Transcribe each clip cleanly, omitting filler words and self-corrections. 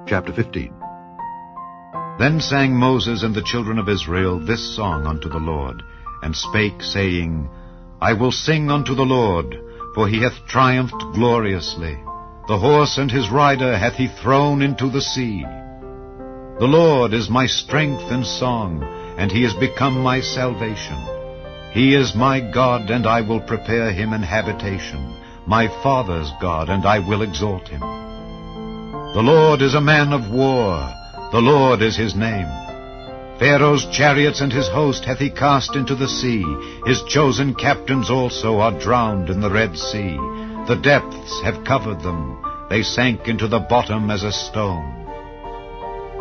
Chapter 15. Then sang Moses and the children of Israel this song unto the Lord, and spake, saying, I will sing unto the Lord, for he hath triumphed gloriously. The horse and his rider hath he thrown into the sea. The Lord is my strength and song, and he is become my salvation. He is my God, and I will prepare him an habitation, my father's God, and I will exalt him. The Lord is a man of war, the Lord is his name. Pharaoh's chariots and his host hath he cast into the sea. His chosen captains also are drowned in the Red Sea. The depths have covered them. They sank into the bottom as a stone.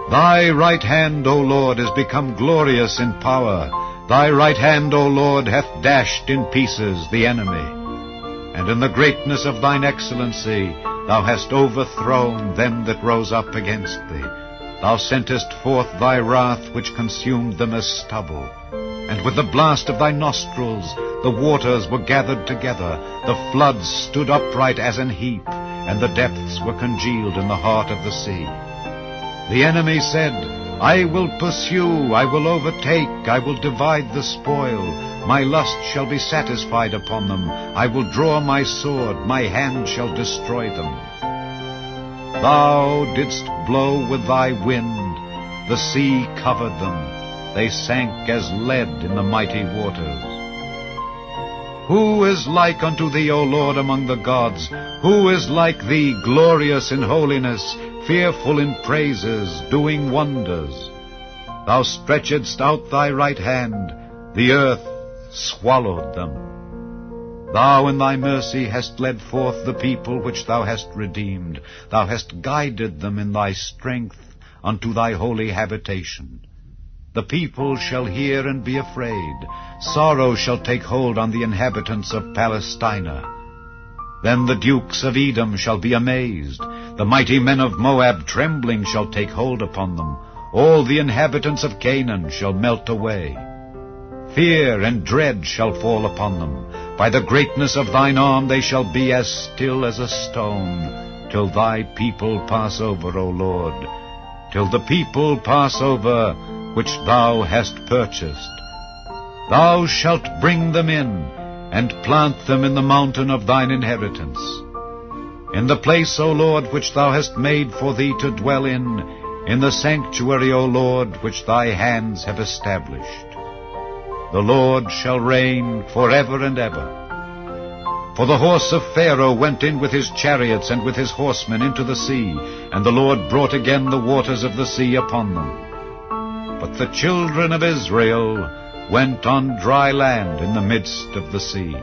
Thy right hand, O Lord, is become glorious in power. Thy right hand, O Lord, hath dashed in pieces the enemy. And in the greatness of thine excellency thou hast overthrown them that rose up against thee. Thou sentest forth thy wrath, which consumed them as stubble. And with the blast of thy nostrils the waters were gathered together. The floods stood upright as an heap, and the depths were congealed in the heart of the sea. The enemy said, I will pursue, I will overtake, I will divide the spoil. My lust shall be satisfied upon them. I will draw my sword, my hand shall destroy them. Thou didst blow with thy wind, the sea covered them. They sank as lead in the mighty waters. Who is like unto thee, O Lord, among the gods? Who is like thee, glorious in holiness, fearful in praises, doing wonders? Thou stretchedst out thy right hand, the earth swallowed them. Thou in thy mercy hast led forth the people which thou hast redeemed. Thou hast guided them in thy strength unto thy holy habitation. The people shall hear and be afraid. Sorrow shall take hold on the inhabitants of Palestina. Then the dukes of Edom shall be amazed. The mighty men of Moab trembling shall take hold upon them. All the inhabitants of Canaan shall melt away. Fear and dread shall fall upon them. By the greatness of thine arm they shall be as still as a stone, till thy people pass over, O Lord, till the people pass over which thou hast purchased. Thou shalt bring them in, and plant them in the mountain of thine inheritance. In the place, O Lord, which thou hast made for thee to dwell in the sanctuary, O Lord, which thy hands have established. The Lord shall reign forever and ever. For the horse of Pharaoh went in with his chariots and with his horsemen into the sea, and the Lord brought again the waters of the sea upon them. But the children of Israel went on dry land in the midst of the sea.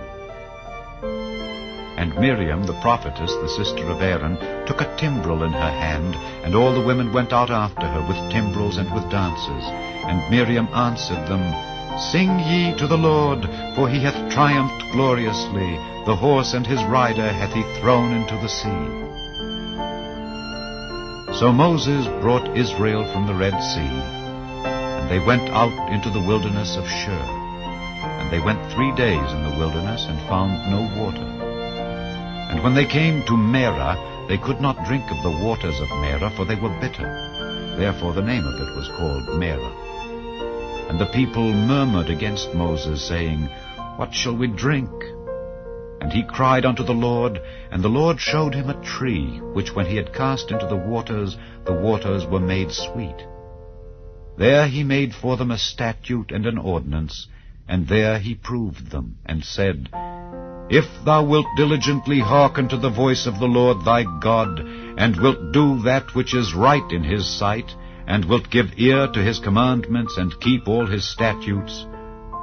And Miriam the prophetess, the sister of Aaron, took a timbrel in her hand, and all the women went out after her with timbrels and with dances. And Miriam answered them, Sing ye to the Lord, for he hath triumphed gloriously. The horse and his rider hath he thrown into the sea. So Moses brought Israel from the Red Sea, and they went out into the wilderness of Shur. And they went 3 days in the wilderness, and found no water. And when they came to Marah, they could not drink of the waters of Marah, for they were bitter. Therefore the name of it was called Marah. And the people murmured against Moses, saying, What shall we drink? And he cried unto the Lord, and the Lord showed him a tree, which when he had cast into the waters were made sweet. There he made for them a statute and an ordinance, and there he proved them, and said, If thou wilt diligently hearken to the voice of the Lord thy God, and wilt do that which is right in his sight, and wilt give ear to his commandments, and keep all his statutes,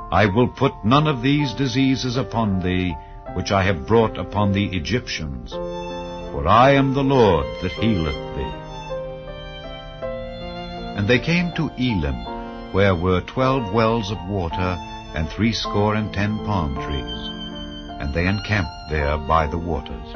I will put none of these diseases upon thee, which I have brought upon the Egyptians. For I am the Lord that healeth thee. And they came to Elim, where were 12 wells of water, and 70 palm trees. And they encamped there by the waters.